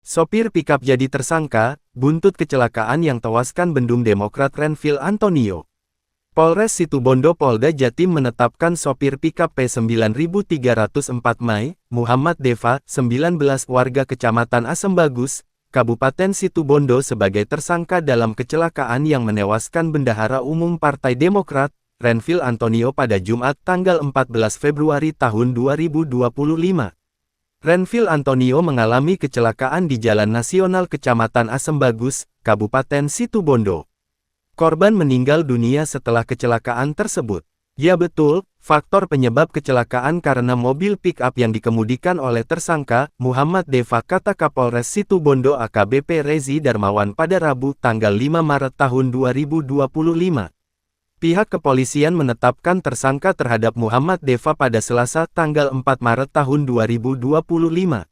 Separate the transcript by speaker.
Speaker 1: Sopir pikap jadi tersangka, buntut kecelakaan yang tewaskan bendung Demokrat Renvil Antonio. Polres Situbondo Polda Jatim menetapkan sopir pikap P9304 Mai, Muhammad Deva, 19 warga Kecamatan Asembagus, Kabupaten Situbondo sebagai tersangka dalam kecelakaan yang menewaskan Bendahara Umum Partai Demokrat, Renvil Antonio pada Jumat tanggal 14 Februari tahun 2025. Renvil Antonio mengalami kecelakaan di Jalan Nasional Kecamatan Asembagus, Kabupaten Situbondo. Korban meninggal dunia setelah kecelakaan tersebut. Ya betul, faktor penyebab kecelakaan karena mobil pick-up yang dikemudikan oleh tersangka, Muhammad Deva, kata Kapolres Situbondo AKBP Rezi Darmawan pada Rabu tanggal 5 Maret tahun 2025. Pihak kepolisian menetapkan tersangka terhadap Muhammad Deva pada Selasa tanggal 4 Maret tahun 2025.